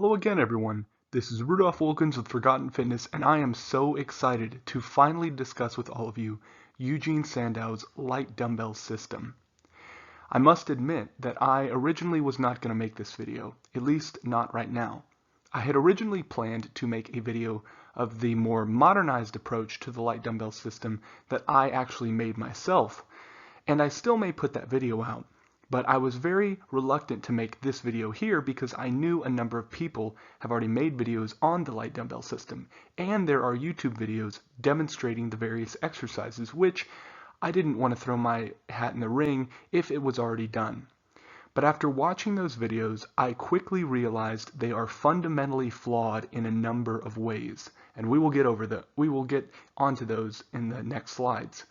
Hello again, everyone. This is Rudolph Wilkins with Forgotten Fitness, and I am so excited to finally discuss with all of you Eugen Sandow's light dumbbell system. I must admit that I originally was not going to make this video, at least not right now. I had originally planned to make a video of the more modernized approach to the light dumbbell system that I actually made myself, and I still may put that video out. But I was very reluctant to make this video here because I knew a number of people have already made videos on the light dumbbell system, and there are YouTube videos demonstrating the various exercises, which I didn't want to throw my hat in the ring if it was already done. But after watching those videos, I quickly realized they are fundamentally flawed in a number of ways, and we will get onto those in the next slides.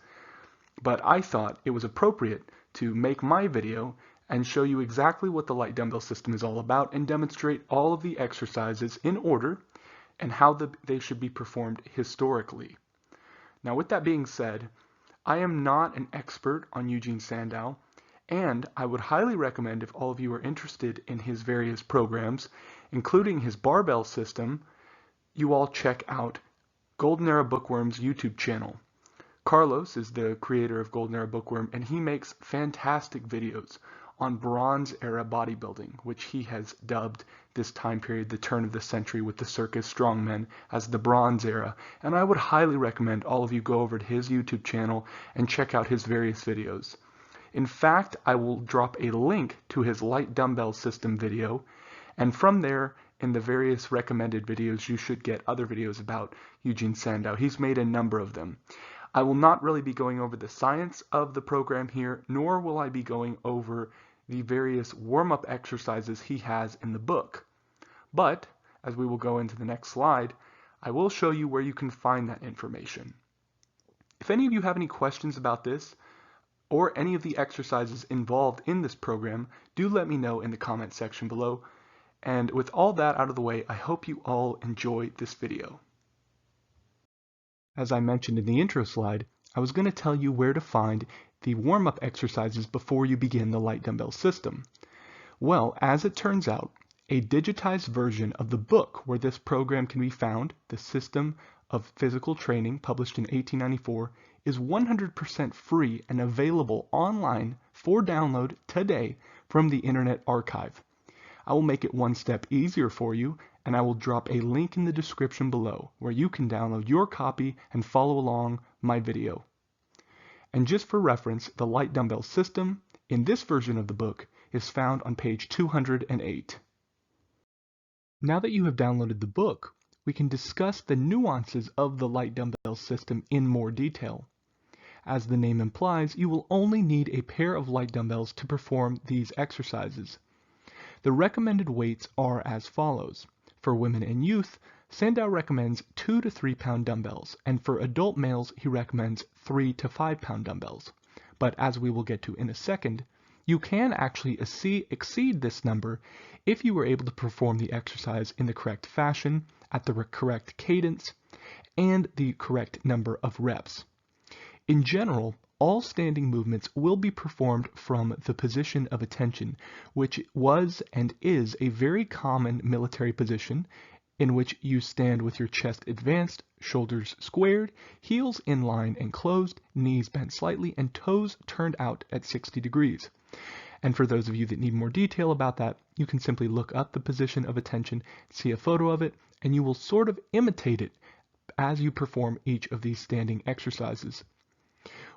But I thought it was appropriate to make my video and show you exactly what the light dumbbell system is all about and demonstrate all of the exercises in order and how they should be performed historically. Now, with that being said, I am not an expert on Eugen Sandow, and I would highly recommend, if all of you are interested in his various programs, including his barbell system, you all check out Golden Era Bookworm's YouTube channel. Carlos is the creator of Golden Era Bookworm, and he makes fantastic videos on Bronze Era bodybuilding, which he has dubbed this time period, the turn of the century with the circus strongmen, as the Bronze Era. And I would highly recommend all of you go over to his YouTube channel and check out his various videos. In fact, I will drop a link to his light dumbbell system video, and from there, in the various recommended videos, you should get other videos about Eugen Sandow. He's made a number of them. I will not really be going over the science of the program here, nor will I be going over the various warm-up exercises he has in the book. But, as we will go into the next slide, I will show you where you can find that information. If any of you have any questions about this, or any of the exercises involved in this program, do let me know in the comment section below. And with all that out of the way, I hope you all enjoy this video. As I mentioned in the intro slide, I was going to tell you where to find the warm-up exercises before you begin the light dumbbell system. Well, as it turns out, a digitized version of the book where this program can be found, The System of Physical Training, published in 1894, is 100% free and available online for download today from the Internet Archive. I will make it one step easier for you, and I will drop a link in the description below where you can download your copy and follow along my video. And just for reference, the light dumbbell system in this version of the book is found on page 208. Now that you have downloaded the book, we can discuss the nuances of the light dumbbell system in more detail. As the name implies, you will only need a pair of light dumbbells to perform these exercises. The recommended weights are as follows. For women and youth, Sandow recommends 2 to 3 pound dumbbells, and for adult males, he recommends 3 to 5 pound dumbbells. But as we will get to in a second, you can actually exceed this number if you were able to perform the exercise in the correct fashion, at the correct cadence, and the correct number of reps. In general, all standing movements will be performed from the position of attention, which was and is a very common military position in which you stand with your chest advanced, shoulders squared, heels in line and closed, knees bent slightly, and toes turned out at 60 degrees. And for those of you that need more detail about that, you can simply look up the position of attention, see a photo of it, and you will sort of imitate it as you perform each of these standing exercises.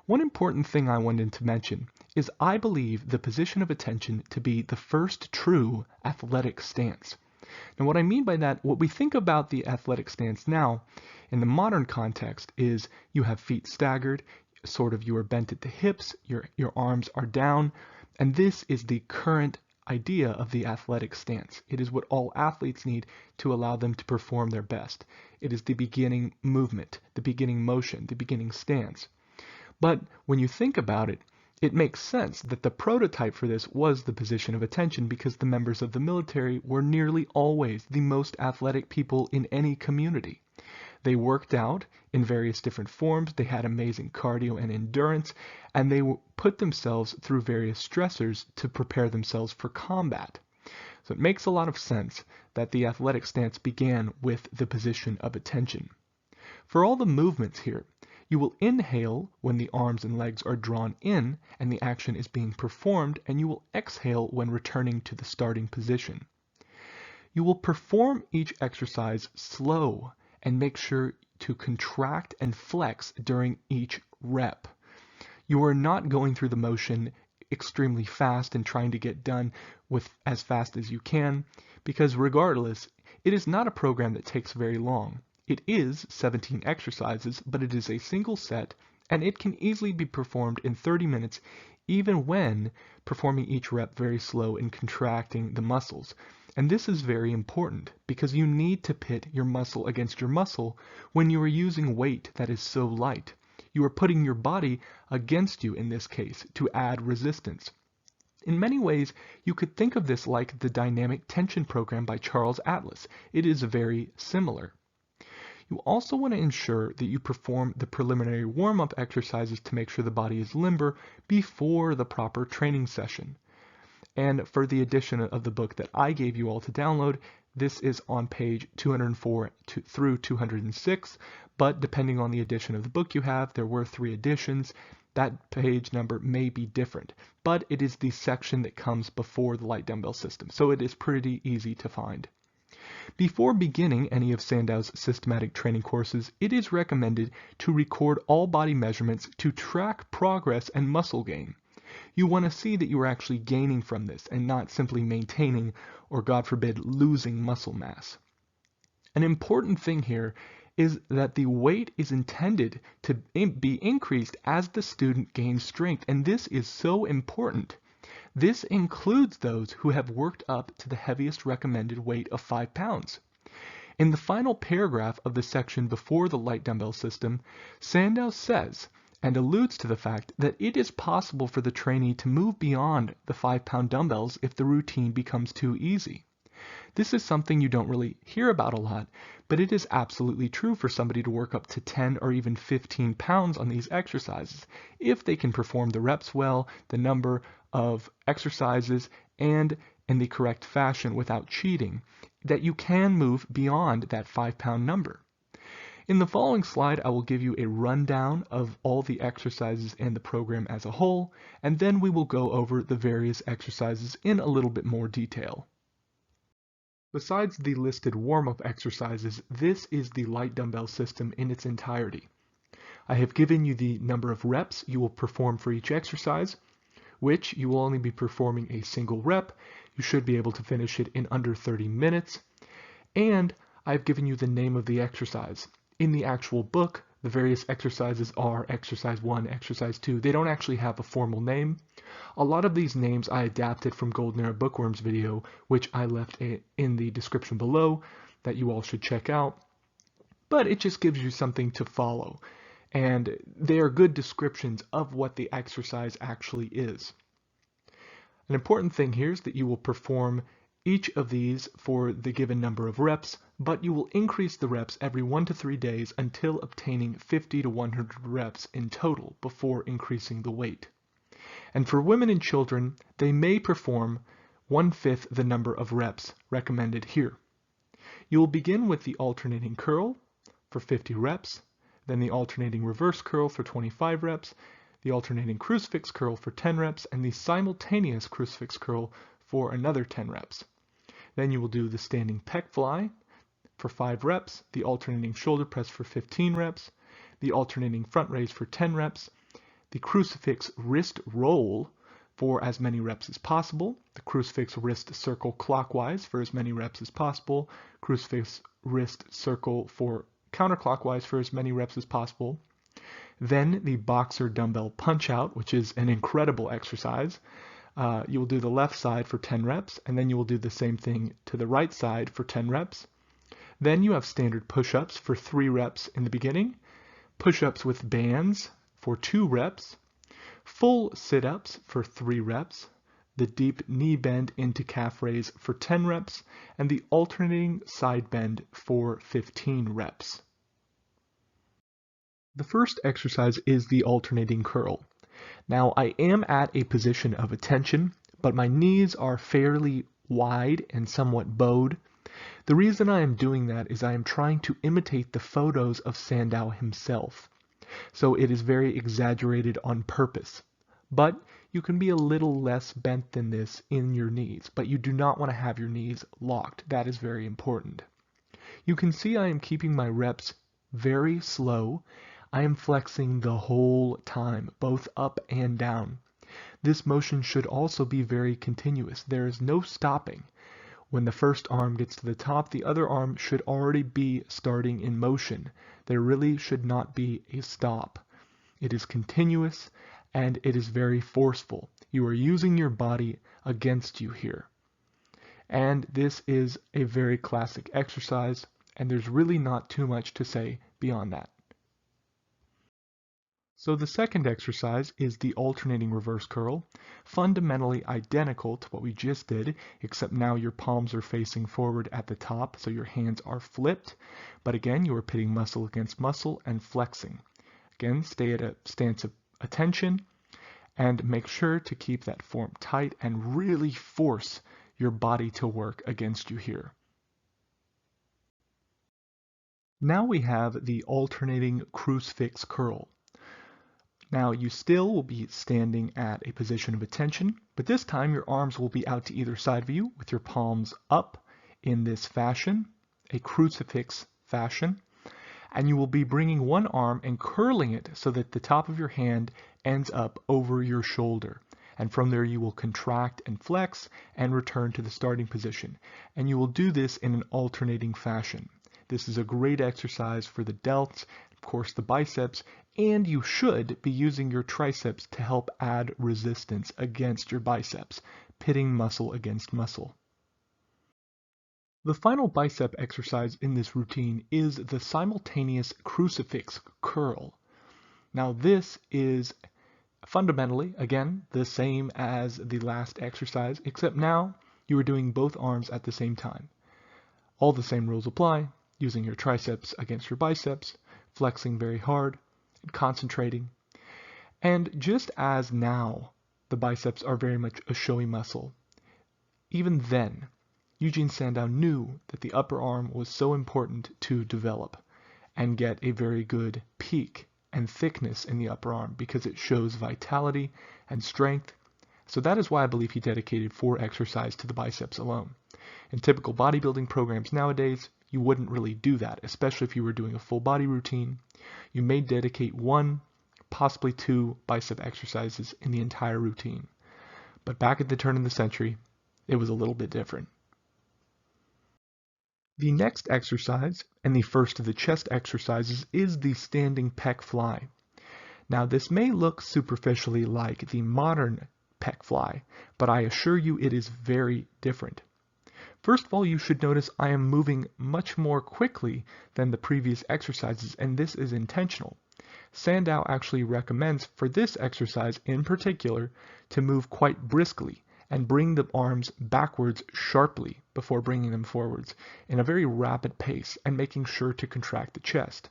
One important thing I wanted to mention is I believe the position of attention to be the first true athletic stance. Now what I mean by that, what we think about the athletic stance now in the modern context is you have feet staggered, sort of you are bent at the hips, your arms are down, and this is the current idea of the athletic stance. It is what all athletes need to allow them to perform their best. It is the beginning movement, the beginning motion, the beginning stance. But when you think about it, it makes sense that the prototype for this was the position of attention because the members of the military were nearly always the most athletic people in any community. They worked out in various different forms, they had amazing cardio and endurance, and they put themselves through various stressors to prepare themselves for combat. So it makes a lot of sense that the athletic stance began with the position of attention. For all the movements here, you will inhale when the arms and legs are drawn in and the action is being performed, and you will exhale when returning to the starting position. You will perform each exercise slow and make sure to contract and flex during each rep. You are not going through the motion extremely fast and trying to get done with as fast as you can, because regardless, it is not a program that takes very long. It is 17 exercises, but it is a single set, and it can easily be performed in 30 minutes, even when performing each rep very slow and contracting the muscles. And this is very important because you need to pit your muscle against your muscle when you are using weight that is so light. You are putting your body against you in this case to add resistance. In many ways, you could think of this like the dynamic tension program by Charles Atlas. It is very similar. You also want to ensure that you perform the preliminary warm-up exercises to make sure the body is limber before the proper training session. And for the edition of the book that I gave you all to download, this is on page 204 through 206, but depending on the edition of the book you have, there were 3 editions, that page number may be different, but it is the section that comes before the light dumbbell system, so it is pretty easy to find. Before beginning any of Sandow's systematic training courses, it is recommended to record all body measurements to track progress and muscle gain. You want to see that you are actually gaining from this and not simply maintaining or, God forbid, losing muscle mass. An important thing here is that the weight is intended to be increased as the student gains strength, and this is so important. This includes those who have worked up to the heaviest recommended weight of 5 pounds. In the final paragraph of the section before the light dumbbell system, Sandow says and alludes to the fact that it is possible for the trainee to move beyond the 5-pound dumbbells if the routine becomes too easy. This is something you don't really hear about a lot, but it is absolutely true for somebody to work up to 10 or even 15 pounds on these exercises if they can perform the reps well, the number of exercises, and in the correct fashion without cheating, that you can move beyond that 5-pound number. In the following slide, I will give you a rundown of all the exercises and the program as a whole, and then we will go over the various exercises in a little bit more detail. Besides the listed warm-up exercises, this is the light dumbbell system in its entirety. I have given you the number of reps you will perform for each exercise, which you will only be performing a single rep. You should be able to finish it in under 30 minutes. And I've given you the name of the exercise. In the actual book, the various exercises are exercise 1, exercise 2. They don't actually have a formal name. A lot of these names I adapted from Golden Era Bookworm's video, which I left in the description below that you all should check out. But it just gives you something to follow. And they are good descriptions of what the exercise actually is. An important thing here is that you will perform each of these for the given number of reps, but you will increase the reps every 1 to 3 days until obtaining 50 to 100 reps in total before increasing the weight. And for women and children, they may perform 1/5 the number of reps recommended here. You will begin with the alternating curl for 50 reps, then the alternating reverse curl for 25 reps, the alternating crucifix curl for 10 reps, and the simultaneous crucifix curl for another 10 reps. Then you will do the standing pec fly for 5 reps, the alternating shoulder press for 15 reps, the alternating front raise for 10 reps, the crucifix wrist roll for as many reps as possible, the crucifix wrist circle clockwise for as many reps as possible, crucifix wrist circle for counterclockwise for as many reps as possible. Then the boxer dumbbell punch out, which is an incredible exercise. You will do the left side for 10 reps, and then you will do the same thing to the right side for 10 reps. Then you have standard push-ups for 3 reps in the beginning, push-ups with bands for 2 reps, full sit-ups for 3 reps, the deep knee bend into calf raise for 10 reps, and the alternating side bend for 15 reps. The first exercise is the alternating curl. Now I am at a position of attention, but my knees are fairly wide and somewhat bowed. The reason I am doing that is I am trying to imitate the photos of Sandow himself. So it is very exaggerated on purpose. But you can be a little less bent than this in your knees, but you do not want to have your knees locked. That is very important. You can see I am keeping my reps very slow. I am flexing the whole time, both up and down. This motion should also be very continuous. There is no stopping. When the first arm gets to the top, the other arm should already be starting in motion. There really should not be a stop. It is continuous and it is very forceful. You are using your body against you here. And this is a very classic exercise, and there's really not too much to say beyond that. So the second exercise is the alternating reverse curl, fundamentally identical to what we just did, except now your palms are facing forward at the top, so your hands are flipped. But again, you are pitting muscle against muscle and flexing. Again, stay at a stance of attention and make sure to keep that form tight and really force your body to work against you here. Now we have the alternating crucifix curl. Now you still will be standing at a position of attention, but this time your arms will be out to either side of you with your palms up in this fashion, a crucifix fashion, and you will be bringing one arm and curling it so that the top of your hand ends up over your shoulder. And from there you will contract and flex and return to the starting position. And you will do this in an alternating fashion. This is a great exercise for the delts, of course the biceps, and you should be using your triceps to help add resistance against your biceps, pitting muscle against muscle. The final bicep exercise in this routine is the simultaneous crucifix curl. Now this is fundamentally, again, the same as the last exercise, except now you are doing both arms at the same time. All the same rules apply, using your triceps against your biceps, flexing very hard, and concentrating. And just as now the biceps are very much a showy muscle, even then, Eugen Sandow knew that the upper arm was so important to develop and get a very good peak and thickness in the upper arm because it shows vitality and strength. So that is why I believe he dedicated 4 exercises to the biceps alone. In typical bodybuilding programs nowadays, you wouldn't really do that, especially if you were doing a full body routine. You may dedicate 1, possibly 2 bicep exercises in the entire routine. But back at the turn of the century, it was a little bit different. The next exercise, and the first of the chest exercises, is the standing pec fly. Now this may look superficially like the modern pec fly, but I assure you it is very different. First of all, you should notice I am moving much more quickly than the previous exercises, and this is intentional. Sandow actually recommends for this exercise in particular to move quite briskly and bring the arms backwards sharply before bringing them forwards in a very rapid pace and making sure to contract the chest.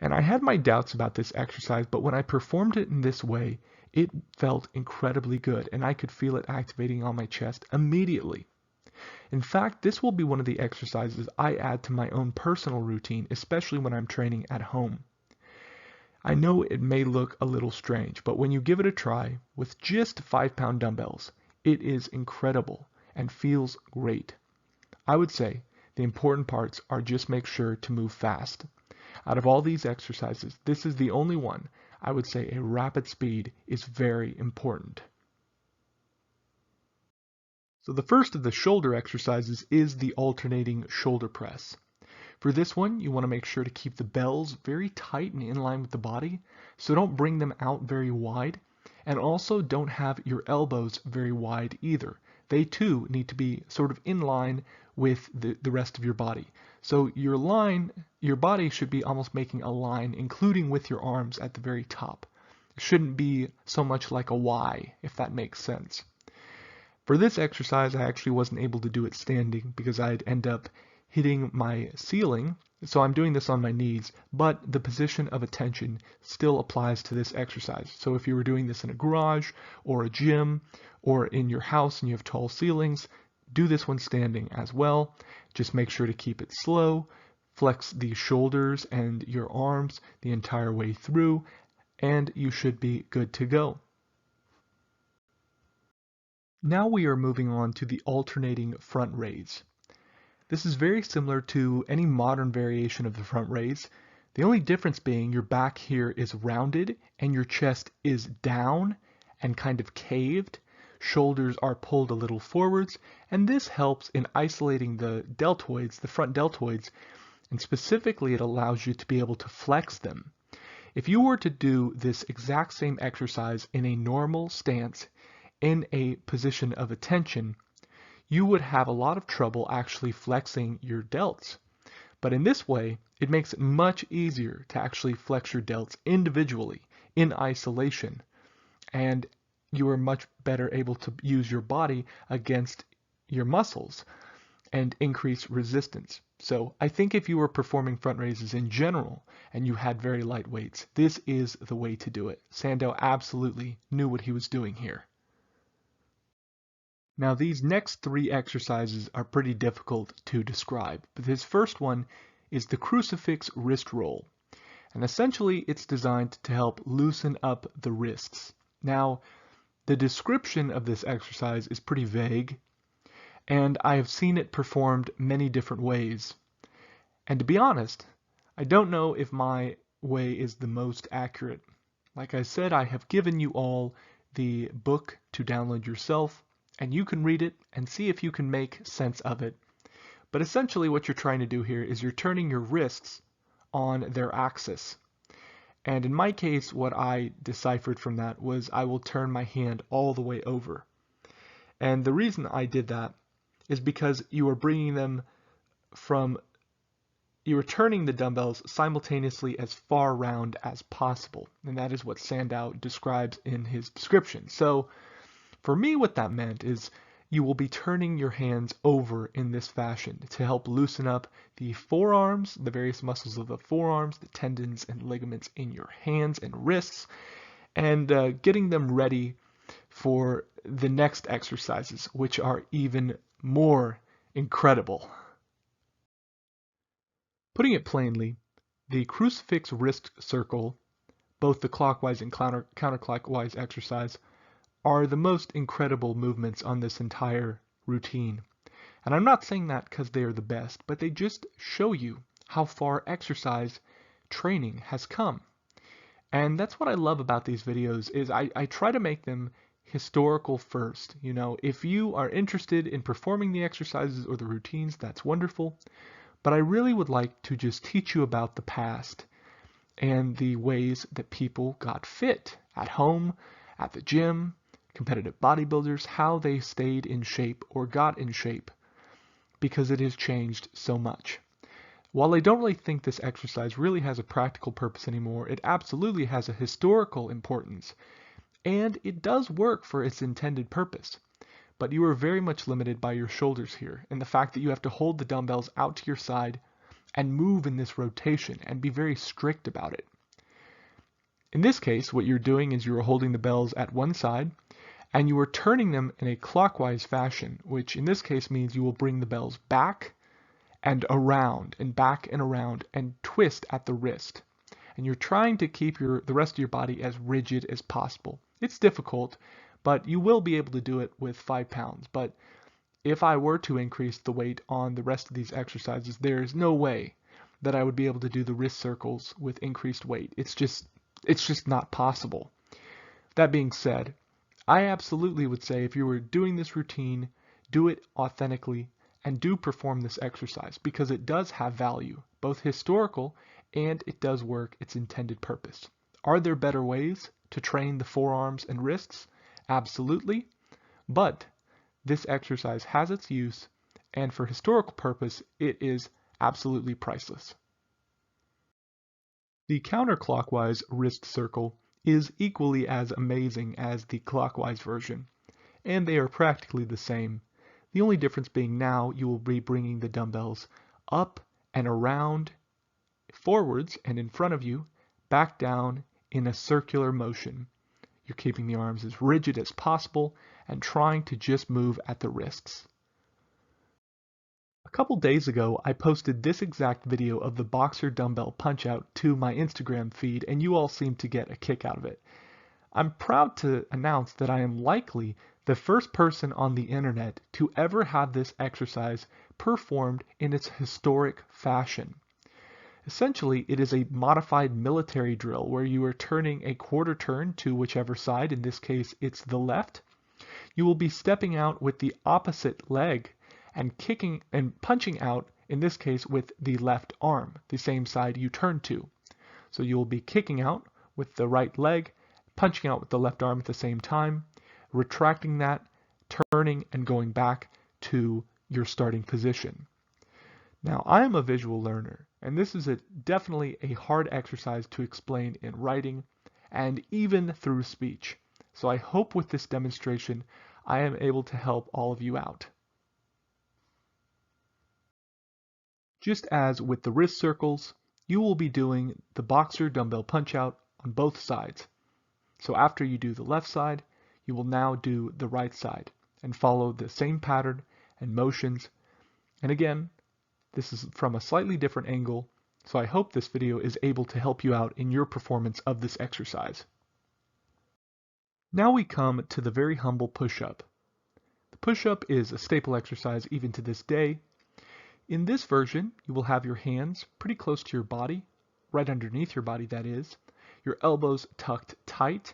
And I had my doubts about this exercise, but when I performed it in this way, it felt incredibly good and I could feel it activating on my chest immediately. In fact, this will be one of the exercises I add to my own personal routine, especially when I'm training at home. I know it may look a little strange, but when you give it a try with just 5-pound dumbbells, it is incredible and feels great. I would say the important parts are just make sure to move fast. Out of all these exercises, this is the only one I would say a rapid speed is very important. So the first of the shoulder exercises is the alternating shoulder press. For this one, you want to make sure to keep the bells very tight and in line with the body, so don't bring them out very wide, and also don't have your elbows very wide either. They too need to be sort of in line with the rest of your body. So your body should be almost making a line, including with your arms at the very top. It shouldn't be so much like a Y, if that makes sense. For this exercise, I actually wasn't able to do it standing because I'd end up hitting my ceiling, so I'm doing this on my knees, but the position of attention still applies to this exercise. So if you were doing this in a garage or a gym or in your house and you have tall ceilings, Do this when standing as well. Just make sure to keep it slow. Flex the shoulders and your arms the entire way through, and you should be good to go. Now we are moving on to the alternating front raise. This is very similar to any modern variation of the front raise. The only difference being your back here is rounded and your chest is down and kind of caved. Shoulders are pulled a little forwards, and this helps in isolating the deltoids, the front deltoids, and specifically it allows you to be able to flex them. If you were to do this exact same exercise in a normal stance, in a position of attention, you would have a lot of trouble actually flexing your delts. But in this way, it makes it much easier to actually flex your delts individually in isolation, and you are much better able to use your body against your muscles and increase resistance. So I think if you were performing front raises in general and you had very light weights, this is the way to do it. Sandow absolutely knew what he was doing here. Now these next three exercises are pretty difficult to describe, but this first one is the crucifix wrist roll. And essentially it's designed to help loosen up the wrists. Now the description of this exercise is pretty vague, and I have seen it performed many different ways. And to be honest, I don't know if my way is the most accurate. Like I said, I have given you all the book to download yourself, and you can read it and see if you can make sense of it. But essentially what you're trying to do here is you're turning your wrists on their axis. And in my case, what I deciphered from that was I will turn my hand all the way over. And the reason I did that is because you are bringing them you are turning the dumbbells simultaneously as far round as possible. And that is what Sandow describes in his description. So for me, what that meant is you will be turning your hands over in this fashion to help loosen up the forearms, the various muscles of the forearms, the tendons and ligaments in your hands and wrists, and getting them ready for the next exercises, which are even more incredible. Putting it plainly, the crucifix wrist circle, both the clockwise and counterclockwise exercise, are the most incredible movements on this entire routine. And I'm not saying that because they are the best, but they just show you how far exercise training has come. And that's what I love about these videos is I try to make them historical first. You know, if you are interested in performing the exercises or the routines, that's wonderful. But I really would like to just teach you about the past and the ways that people got fit at home, at the gym, competitive bodybuilders, how they stayed in shape or got in shape, because it has changed so much. While I don't really think this exercise really has a practical purpose anymore, it absolutely has a historical importance, and it does work for its intended purpose. But you are very much limited by your shoulders here, and the fact that you have to hold the dumbbells out to your side and move in this rotation and be very strict about it. In this case, what you're doing is you are holding the bells at one side, and you are turning them in a clockwise fashion, which in this case means you will bring the bells back and around and back and around and twist at the wrist. And you're trying to keep the rest of your body as rigid as possible. It's difficult, but you will be able to do it with 5 pounds. But if I were to increase the weight on the rest of these exercises, there is no way that I would be able to do the wrist circles with increased weight. It's just not possible. That being said, I absolutely would say if you were doing this routine, do it authentically and do perform this exercise because it does have value, both historical and it does work its intended purpose. Are there better ways to train the forearms and wrists? Absolutely, but this exercise has its use, and for historical purpose, it is absolutely priceless. The counterclockwise wrist circle is equally as amazing as the clockwise version, and they are practically the same. The only difference being now you will be bringing the dumbbells up and around, forwards and in front of you, back down in a circular motion. You're keeping the arms as rigid as possible and trying to just move at the wrists. couple days ago, I posted this exact video of the boxer dumbbell punch out to my Instagram feed, and you all seem to get a kick out of it. I'm proud to announce that I am likely the first person on the internet to ever have this exercise performed in its historic fashion. Essentially, it is a modified military drill where you are turning a quarter turn to whichever side, in this case it's the left. You will be stepping out with the opposite leg and kicking and punching out, in this case with the left arm, the same side you turn to. So you will be kicking out with the right leg, punching out with the left arm at the same time, retracting that, turning and going back to your starting position. Now, I am a visual learner, and this is definitely a hard exercise to explain in writing and even through speech. So I hope with this demonstration I am able to help all of you out. Just as with the wrist circles, you will be doing the boxer dumbbell punch out on both sides. So after you do the left side, you will now do the right side and follow the same pattern and motions. And again, this is from a slightly different angle, so I hope this video is able to help you out in your performance of this exercise. Now we come to the very humble push-up. The push-up is a staple exercise even to this day. In this version, you will have your hands pretty close to your body, right underneath your body that is, your elbows tucked tight,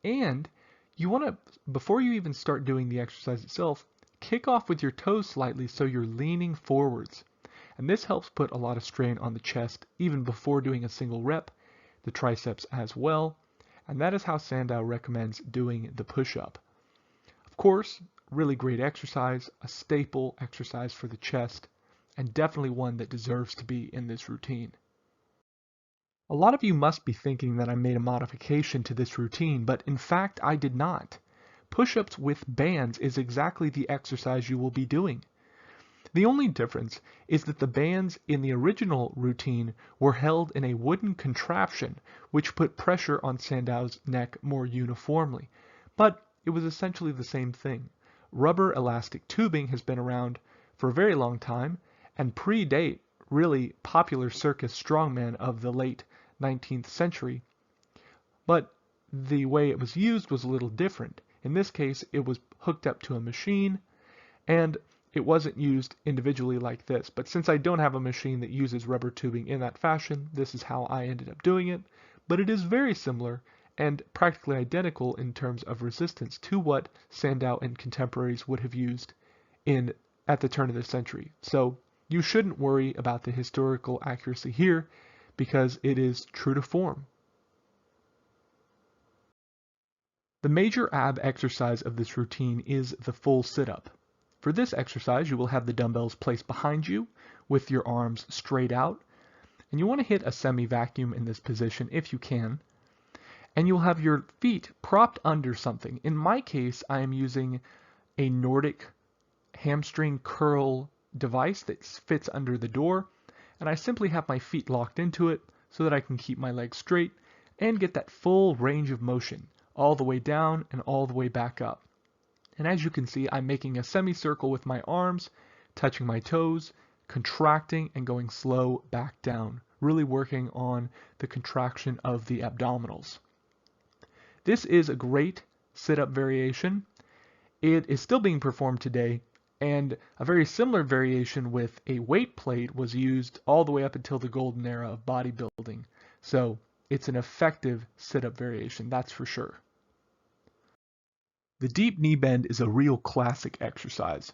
and you want to, before you even start doing the exercise itself, kick off with your toes slightly so you're leaning forwards. And this helps put a lot of strain on the chest even before doing a single rep, the triceps as well, and that is how Sandow recommends doing the push-up. Of course, really great exercise, a staple exercise for the chest, and definitely one that deserves to be in this routine. A lot of you must be thinking that I made a modification to this routine, but in fact I did not. Push-ups with bands is exactly the exercise you will be doing. The only difference is that the bands in the original routine were held in a wooden contraption which put pressure on Sandow's neck more uniformly, but it was essentially the same thing. Rubber elastic tubing has been around for a very long time and predate really popular circus strongman of the late 19th century, but the way it was used was a little different. In this case, it was hooked up to a machine, and it wasn't used individually like this. But since I don't have a machine that uses rubber tubing in that fashion, this is how I ended up doing it. But it is very similar and practically identical in terms of resistance to what Sandow and contemporaries would have used at the turn of the century. So you shouldn't worry about the historical accuracy here because it is true to form. The major ab exercise of this routine is the full sit-up. For this exercise, you will have the dumbbells placed behind you with your arms straight out, and you want to hit a semi-vacuum in this position if you can, and you'll have your feet propped under something. In my case, I am using a Nordic hamstring curl device that fits under the door, and I simply have my feet locked into it so that I can keep my legs straight and get that full range of motion all the way down and all the way back up. And as you can see, I'm making a semicircle with my arms, touching my toes, contracting and going slow back down, really working on the contraction of the abdominals. This is a great sit-up variation. It is still being performed today, and a very similar variation with a weight plate was used all the way up until the golden era of bodybuilding. So it's an effective sit-up variation, that's for sure. The deep knee bend is a real classic exercise.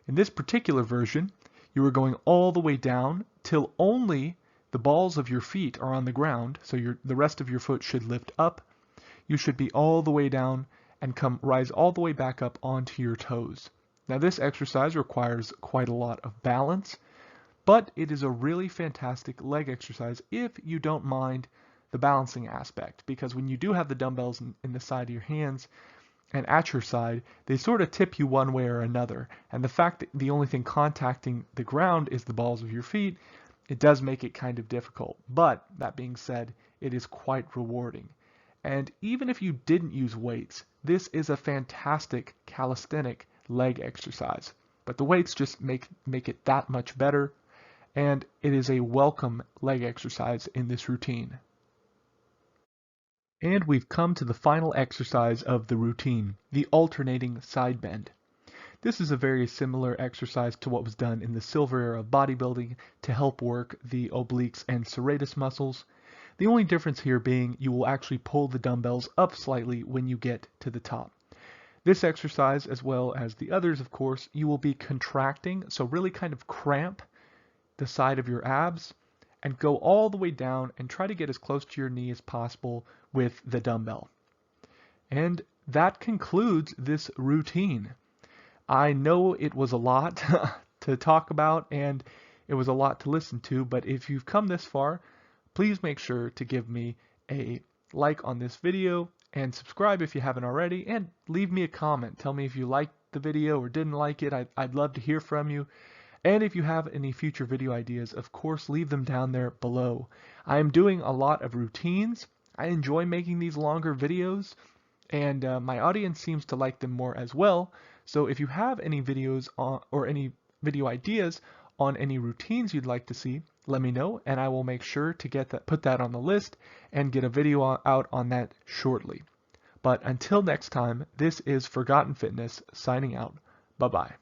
In this particular version, you are going all the way down till only the balls of your feet are on the ground, so the rest of your foot should lift up. You should be all the way down and rise all the way back up onto your toes. Now this exercise requires quite a lot of balance, but it is a really fantastic leg exercise if you don't mind the balancing aspect, because when you do have the dumbbells in the side of your hands, and at your side, they sort of tip you one way or another. And the fact that the only thing contacting the ground is the balls of your feet, it does make it kind of difficult. But that being said, it is quite rewarding. And even if you didn't use weights, this is a fantastic calisthenic leg exercise. but the weights just make it that much better, and it is a welcome leg exercise in this routine. And we've come to the final exercise of the routine, the alternating side bend. This is a very similar exercise to what was done in the silver era of bodybuilding to help work the obliques and serratus muscles. The only difference here being you will actually pull the dumbbells up slightly when you get to the top. This exercise, as well as the others, of course, you will be contracting, so really kind of cramp the side of your abs and go all the way down and try to get as close to your knee as possible with the dumbbell. And that concludes this routine. I know it was a lot to talk about and it was a lot to listen to, but if you've come this far, please make sure to give me a like on this video and subscribe if you haven't already, and leave me a comment. Tell me if you liked the video or didn't like it. I'd love to hear from you. And if you have any future video ideas, of course, leave them down there below. I am doing a lot of routines. I enjoy making these longer videos, and my audience seems to like them more as well. So if you have any videos or any video ideas on any routines you'd like to see, let me know, and I will make sure to put that on the list and get a video out on that shortly. But until next time, this is Forgotten Fitness signing out. Bye-bye.